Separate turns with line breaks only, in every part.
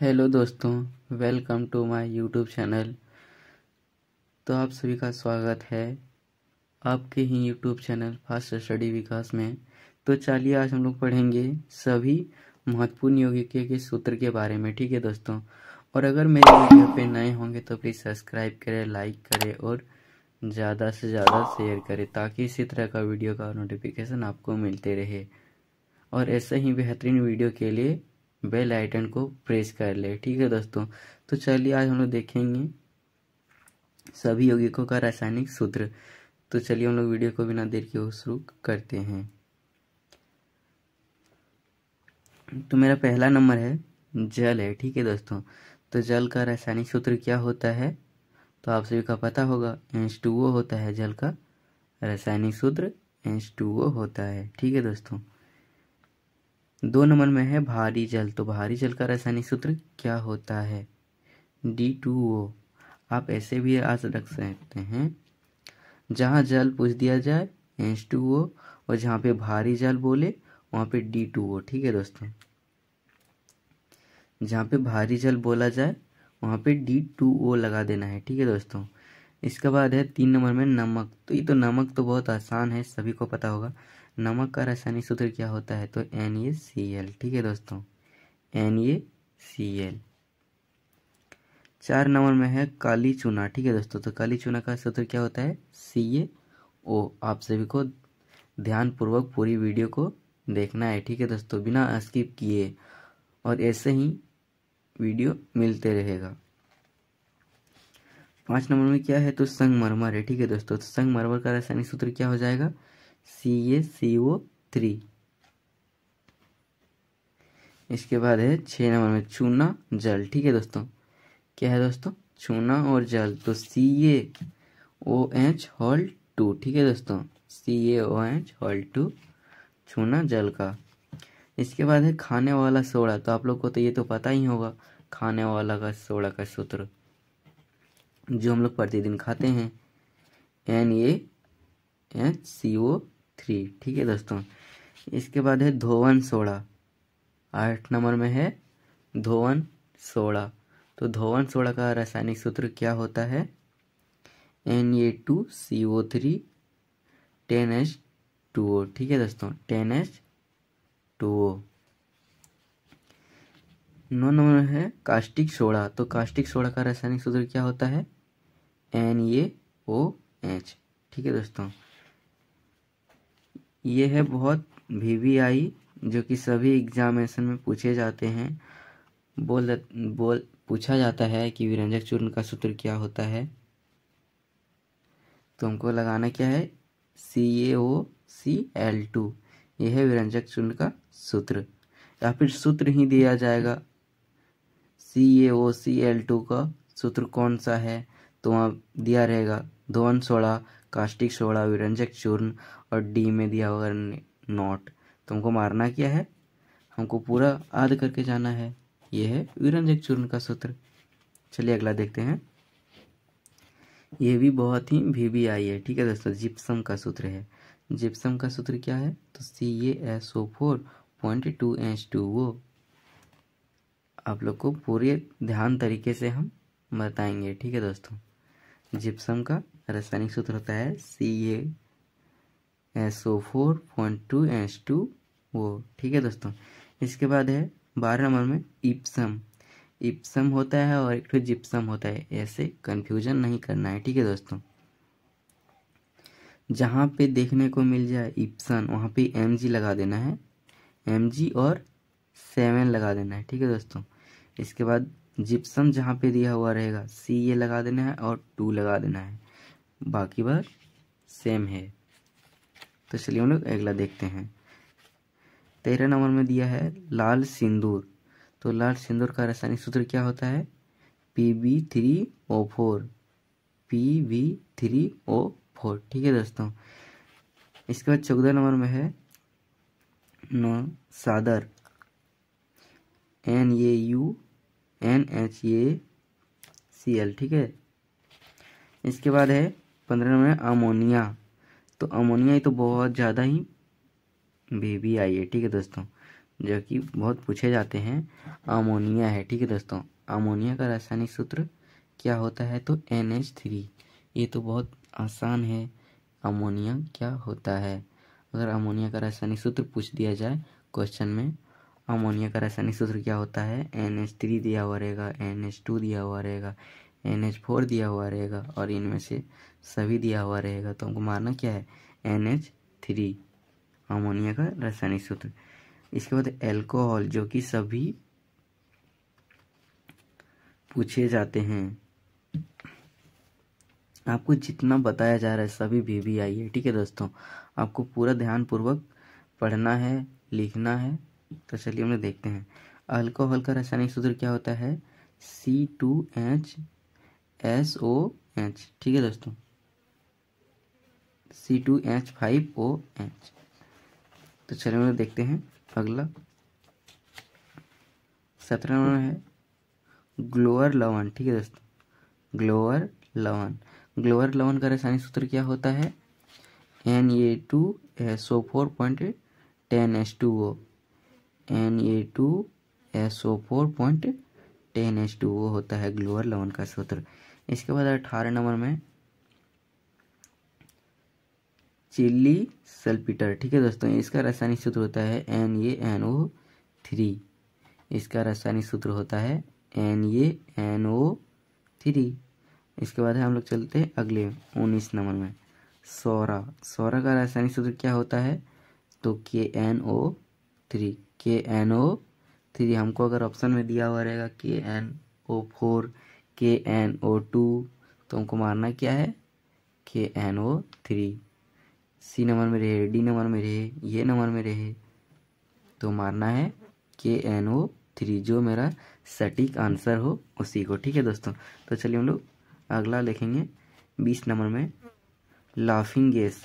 Hello दोस्तों, welcome to my YouTube channel. तो आप सभी का स्वागत है आपके ही YouTube channel fast study Vikas में। तो चलिए आज हम लोग पढ़ेंगे सभी महत्वपूर्ण यौगिकों के सूत्र के बारे में। ठीक है दोस्तों, और अगर मेरे वीडियो पे नए होंगे तो प्लीज़ सब्सक्राइब करें, लाइक करें और ज़्यादा से ज़्यादा शेयर करें ताकि इसी तरह का वीडियो का नोटिफिकेशन आपको मिलते रहे। और ऐसे ही बेहतरीन वीडियो के लिए बेल आइकन को प्रेस कर ले। ठीक है दोस्तों, तो चलिए आज हम लोग देखेंगे सभी यौगिकों का रासायनिक सूत्र। तो चलिए हम लोग वीडियो को बिना देर के शुरू करते हैं। तो मेरा पहला नंबर है जल है। ठीक है दोस्तों, तो जल का रासायनिक सूत्र क्या होता है? तो आप सभी का पता होगा, H2O होता है जल का रासायनिक सूत्र, H2O होता है। ठीक है दोस्तों, 2 नंबर में है भारी जल। तो भारी जल का रासायनिक सूत्र क्या होता है? D2O। आप ऐसे भी आज रख सकते हैं, जहाँ जल पूछ दिया जाए H2O और जहाँ पे भारी जल बोले वहाँ पे D2O। ठीक है दोस्तों, जहाँ पे भारी जल बोला जाए वहाँ पे D2O लगा देना है। ठीक है दोस्तों, इसके बाद है 3 नंबर में नमक। तो ये तो नमक तो बहुत आसान है, सभी को पता होगा। नमक का रासायनिक सूत्र क्या होता है? तो NaCl। ठीक है दोस्तों, NaCl। 4 नंबर में है काली चूना। ठीक है दोस्तों, तो काली चूना का सूत्र क्या होता है? CaO। आप सभी को ध्यान पूर्वक पूरी वीडियो को देखना है। ठीक है दोस्तों, बिना स्किप किए, और ऐसे ही वीडियो मिलते रहेगा। 5 नंबर में क्या है? तो संगमरमर है। ठीक है दोस्तों, तो संगमरमर का रासायनिक सूत्र क्या हो जाएगा? CaCO3। इसके बाद है 6 नंबर में चूना जल। ठीक है दोस्तों, क्या है दोस्तों? चूना और जल। तो CaOH2। ठीक है दोस्तों, CaOH2 चूना जल का। इसके बाद है खाने वाला सोडा। तो आप लोग को तो ये तो पता ही होगा, खाने वाला का सोडा का सूत्र जो हम लोग प्रतिदिन खाते हैं, NaHCO3। ठीक है दोस्तों, इसके बाद है धोवन सोडा। 8 नंबर में है धोवन सोडा। तो धोवन सोडा का रासायनिक सूत्र क्या होता है? Na2CO3 10H2O। ठीक है दोस्तों, 10H2O। 9 नंबर में है कास्टिक सोडा। तो कास्टिक सोडा का रासायनिक सूत्र क्या होता है? NaOH। ठीक है दोस्तों, ये है बहुत VVI जो कि सभी एग्जामिनेशन में पूछे जाते हैं। पूछा जाता है कि विरंजक चूर्ण का सूत्र क्या होता है। तो हमको लगाना क्या है? CaOCl2। यह है विरंजक चूर्ण का सूत्र, या फिर सूत्र ही दिया जाएगा CaOCl2 का सूत्र कौन सा है, तो वहाँ दिया रहेगा धोवन सोडा, कास्टिक सोडा, विरंजक चूर्ण, और डी में दिया होगा नॉट। तो हमको मारना क्या है? हमको पूरा आद करके जाना है। यह है विरंजक चूर्ण का सूत्र। चलिए अगला देखते हैं। ये भी बहुत ही VVI है। ठीक है दोस्तों, जिप्सम का सूत्र है। जिप्सम का सूत्र क्या है? तो CaSO4.2H2O। आप लोग को पूरे ध्यान तरीके से हम बताएंगे। ठीक है दोस्तों, जिप्सम का रासायनिक सूत्र होता है CaSO4.2H2O। ठीक है दोस्तों, इसके बाद है 12 नंबर में इप्सम। इप्सम होता है और एक तो जिप्सम होता है, ऐसे कंफ्यूजन नहीं करना है। ठीक है दोस्तों, जहाँ पे देखने को मिल जाए इप्सन वहाँ पे Mg लगा देना है, Mg और 7 लगा देना है। ठीक है दोस्तों, इसके बाद जिप्सम जहाँ पे दिया हुआ रहेगा Ca लगा देना है और 2 लगा देना है, बाकी बार सेम है। तो चलिए हम लोग अगला देखते हैं। 13 नंबर में दिया है लाल सिंदूर। तो लाल सिंदूर का रासायनिक सूत्र क्या होता है? Pb3O4। Pb3O4। ठीक है दोस्तों, इसके बाद 14 नंबर में है सादर, NaUNHACl। ठीक है, इसके बाद है 15 नंबर में अमोनिया। तो अमोनिया ही तो बहुत ज़्यादा ही VVI है। ठीक है दोस्तों, जो कि बहुत पूछे जाते हैं, अमोनिया है। ठीक है दोस्तों, अमोनिया का रासायनिक सूत्र क्या होता है? तो NH3। ये तो बहुत आसान है, अमोनिया क्या होता है। अगर अमोनिया का रासायनिक सूत्र पूछ दिया जाए क्वेश्चन में, अमोनिया का रासायनिक सूत्र क्या होता है? NH3 दिया हुआ रहेगा, NH2 दिया हुआ रहेगा, NH4 दिया हुआ रहेगा और इनमें से सभी दिया हुआ रहेगा। तो हमको मारना क्या है? NH3, अमोनिया का रासायनिक सूत्र। इसके बाद एल्कोहल, जो कि सभी पूछे जाते हैं। आपको जितना बताया जा रहा है सभी VVI है। ठीक है दोस्तों, आपको पूरा ध्यान पूर्वक पढ़ना है, लिखना है। तो चलिए हम लोग देखते हैं। अल्कोहल का रासायनिक सूत्र क्या होता है? C2HSOH। ठीक है दोस्तों, C2H5OH। तो चलिए हम लोग देखते हैं अगला। 17 नंबर है ग्लोअर लवण। ठीक है दोस्तों, ग्लोअर लवण। ग्लोअर लवण का रासायनिक सूत्र क्या होता है? Na2SO4.10H2O। Na2SO4.10H2O होता है ग्लोअर लवण का सूत्र। इसके बाद 18 नंबर में चिल्ली सल्फिटर। ठीक है दोस्तों, इसका रासायनिक सूत्र होता है NaNO3। इसका रासायनिक सूत्र होता है NaNO3। इसके बाद हम लोग चलते हैं अगले 19 नंबर में सोरा। सोरा का रासायनिक सूत्र क्या होता है? तो KNO3। KNO3 हमको अगर ऑप्शन में दिया हुआ रहेगा KNO4, KNO2, तो हमको मारना क्या है? KNO3। C नंबर में रहे, D नंबर में रहे, ये नंबर में रहे, तो मारना है KNO3, जो मेरा सटीक आंसर हो उसी को। ठीक है दोस्तों, तो चलिए हम लोग अगला लिखेंगे 20 नंबर में लाफिंग गैस।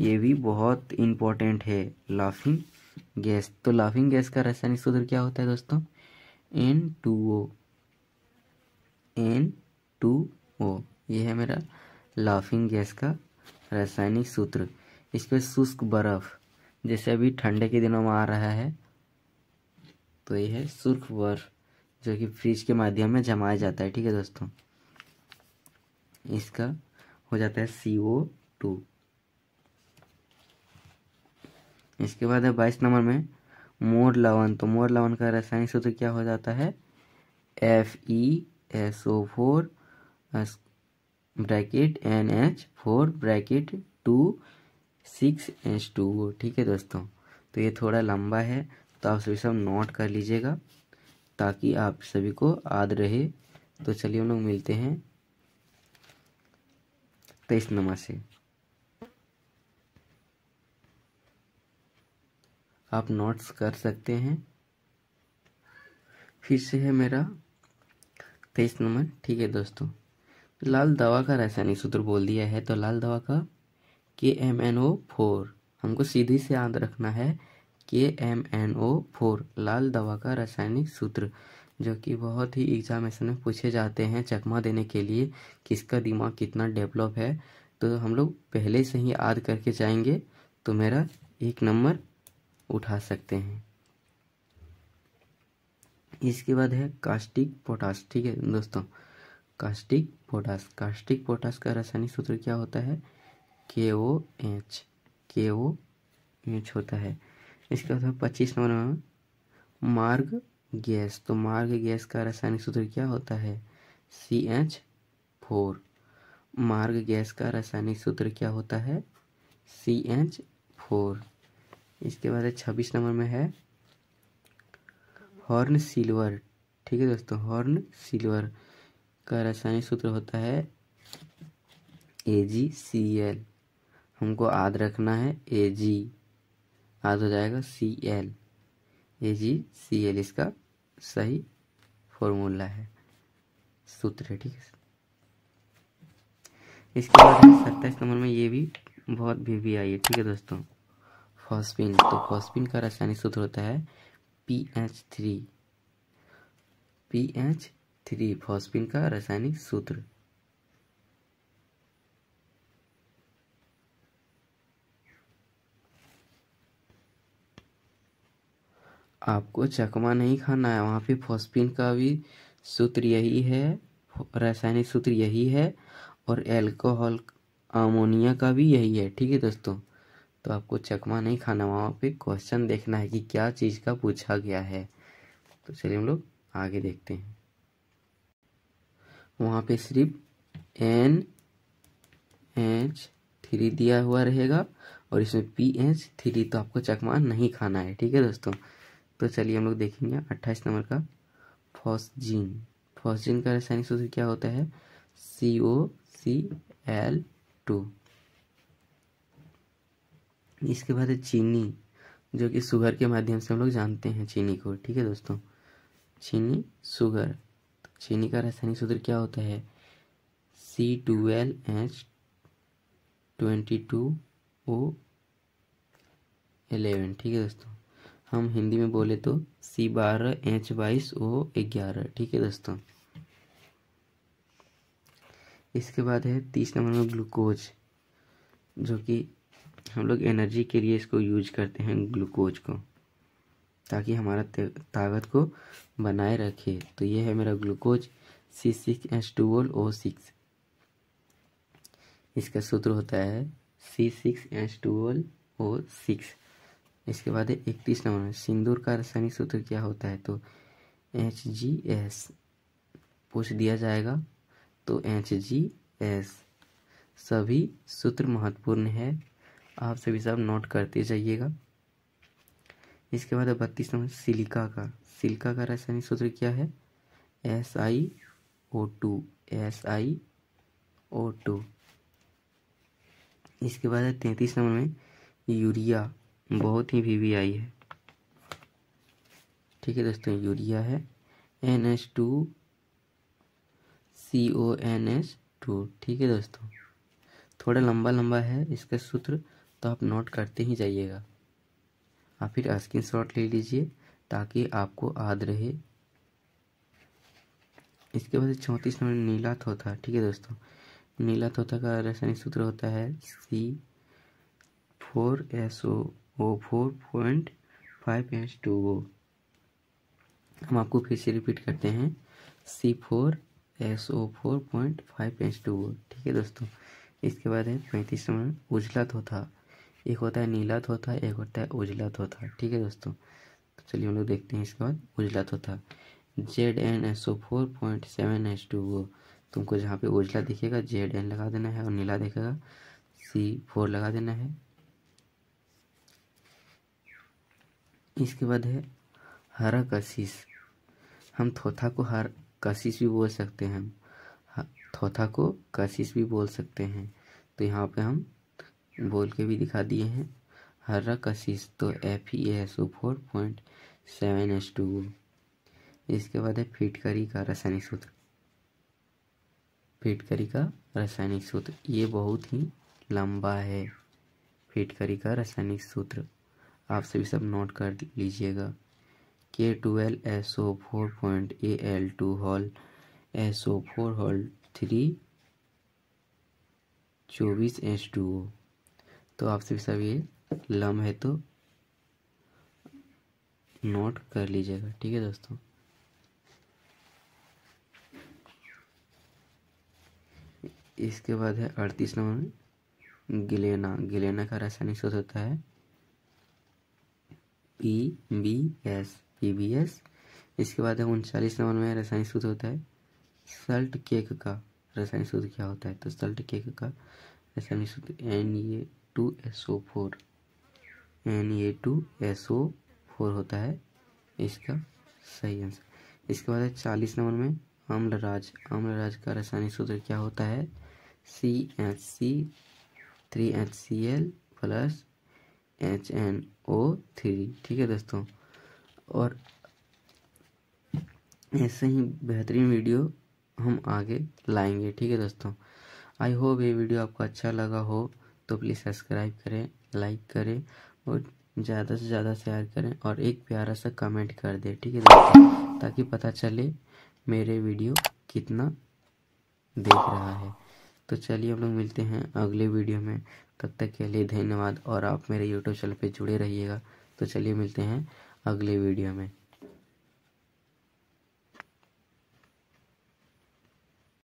ये भी बहुत इम्पोर्टेंट है, लाफिंग गैस। तो लाफिंग गैस का रासायनिक सूत्र क्या होता है दोस्तों? N2O। N2O, ये है मेरा लाफिंग गैस का रासायनिक सूत्र। इसके शुष्क बर्फ, जैसे अभी ठंडे के दिनों में आ रहा है, तो ये है शुष्क बर्फ जो कि फ्रिज के माध्यम में जमाया जाता है। ठीक है दोस्तों, इसका हो जाता है CO2। इसके बाद है 22 नंबर में मोर लवण। तो मोर लवण का रासायनिक सूत्र क्या हो जाता है? FeSO4 bracket NH4 bracket 2 6H2O। ठीक है दोस्तों, तो ये थोड़ा लंबा है, तो आप सभी सब नोट कर लीजिएगा ताकि आप सभी को याद रहे। तो चलिए हम लोग मिलते हैं 23 नंबर से। आप नोट्स कर सकते हैं। फिर से है मेरा 23 नंबर। ठीक है दोस्तों, लाल दवा का रासायनिक सूत्र बोल दिया है, तो लाल दवा का KMNO4। हमको सीधी से याद रखना है KMNO4, लाल दवा का रासायनिक सूत्र, जो कि बहुत ही एग्जामिनेशन में पूछे जाते हैं चकमा देने के लिए, किसका दिमाग कितना डेवलप है। तो हम लोग पहले से ही याद करके जाएंगे तो मेरा 1 नंबर उठा सकते हैं। इसके बाद है कास्टिक पोटास। ठीक है दोस्तों, कास्टिक पोटास। कास्टिक पोटास का रासायनिक सूत्र क्या होता है? KOH। KOH होता है। इसके बाद 25 नंबर में मार्ग गैस। तो मार्ग गैस का रासायनिक सूत्र क्या होता है? CH4। मार्ग गैस का रासायनिक सूत्र क्या होता है? CH4। इसके बाद 26 नंबर में है हॉर्न सिल्वर। ठीक है दोस्तों, हॉर्न सिल्वर का रासायनिक सूत्र होता है AgCl। हमको याद रखना है Ag, याद हो जाएगा Cl, AgCl इसका सही फॉर्मूला है, सूत्र है। ठीक है, इसके बाद 27 नंबर में ये भी बहुत VVI है। ठीक है दोस्तों, फॉस्फिन। तो फॉस्फिन का रासायनिक सूत्र होता है PH3। PH3 फॉस्फिन का रासायनिक सूत्र। आपको चकमा नहीं खाना है, वहाँ पे फॉस्फीन का भी सूत्र यही है, रासायनिक सूत्र यही है, और एल्कोहल अमोनिया का भी यही है। ठीक है दोस्तों, तो आपको चकमा नहीं खाना, वहाँ पे क्वेश्चन देखना है कि क्या चीज़ का पूछा गया है। तो चलिए हम लोग आगे देखते हैं। वहाँ पे सिर्फ NH3 दिया हुआ रहेगा और इसमें PH3, तो आपको चकमा नहीं खाना है। ठीक है दोस्तों, तो चलिए हम लोग देखेंगे 28 नंबर का फॉस्जीन। फॉस्जीन का रासायनिक सूत्र क्या होता है? COCl2। इसके बाद है चीनी, जो कि शुगर के माध्यम से हम लोग जानते हैं चीनी को। ठीक है दोस्तों, चीनी शुगर, चीनी का रासायनिक सूत्र क्या होता है? C12H22O11। ठीक है दोस्तों, हम हिंदी में बोले तो C12H22O11। ठीक है दोस्तों, इसके बाद है 30 नंबर में ग्लूकोज, जो कि हम लोग एनर्जी के लिए इसको यूज करते हैं, ग्लूकोज को, ताकि हमारा ताकत को बनाए रखे। तो ये है मेरा ग्लूकोज C6H12O6। इसका सूत्र होता है C6H12O6। इसके बाद है 31 नंबर में सिंदूर का रासायनिक सूत्र क्या होता है? तो HGS पूछ दिया जाएगा, तो HGS। सभी सूत्र महत्वपूर्ण है, आप सभी सब नोट करते जाइएगा। इसके बाद 32 नंबर सिलिका का, सिलिका का रासायनिक सूत्र क्या है? SiO2, SiO2। इसके बाद 33 नंबर में यूरिया, बहुत ही VVI है। ठीक है दोस्तों, यूरिया है NH2CONH2। ठीक है दोस्तों, थोड़ा लंबा लंबा है इसका सूत्र, तो आप नोट करते ही जाइएगा। आप फिर स्क्रीनशॉट ले लीजिए ताकि आपको याद रहे। इसके बाद 34 नंबर नीला थोथा। ठीक है दोस्तों, नीला थोथा का रासायनिक सूत्र होता है C4SO4.5H2O। हम आपको फिर से रिपीट करते हैं, C4SO4.5H2O। ठीक है दोस्तों, इसके बाद है 35 नंबर उजला थोथा। एक होता है नीला थोथा, एक होता है उजला थोथा। ठीक है दोस्तों, तो चलिए हम लोग देखते हैं। इसके बाद उजला थोथा ZnSO4.7H2O। तुमको जहाँ पे उजला दिखेगा Zn लगा देना है और नीला दिखेगा C4 लगा देना है। इसके बाद है हरा कशिश। हम थोथा को हर कशिश भी बोल सकते हैं, हम थोथा को कशिश भी बोल सकते हैं। तो यहाँ पे हम बोल के भी दिखा दिए हैं हरा कशिश, तो FeSO4.7H2O। इसके बाद है फिटकरी का रासायनिक सूत्र। फिटकरी का रासायनिक सूत्र ये बहुत ही लंबा है। फिटकरी का रासायनिक सूत्र आप सभी सब नोट कर लीजिएगा। K12SO4.Al2 SO4 24H2O। तो आप सभी सब ये लम है तो नोट कर लीजिएगा। ठीक है दोस्तों, इसके बाद है 38 नंबर में गिलेना। गिलेना का रासायनिक सूत्र होता है PBS। इसके बाद है 39 नंबर में रासायनिक सूत्र होता है सल्ट केक का। रासायनिक सूत्र क्या होता है? तो सल्ट केक का रासायनिक सूत्र Na2SO4 होता है इसका सही आंसर। इसके बाद है 40 नंबर में अम्लराज। अम्लराज का रासायनिक सूत्र क्या होता है? CH3HCl plus HNO3। ठीक है दोस्तों, और ऐसे ही बेहतरीन वीडियो हम आगे लाएंगे। ठीक है दोस्तों, आई होप ये वीडियो आपको अच्छा लगा हो, तो प्लीज़ सब्सक्राइब करें, लाइक करें और ज़्यादा से ज़्यादा शेयर करें और एक प्यारा सा कमेंट कर दें। ठीक है दोस्तों, ताकि पता चले मेरे वीडियो कितना देख रहा है। तो चलिए हम लोग मिलते हैं अगले वीडियो में, तब तक के लिए धन्यवाद और आप मेरे यूट्यूब चैनल पे जुड़े रहिएगा। तो चलिए मिलते हैं अगले वीडियो में।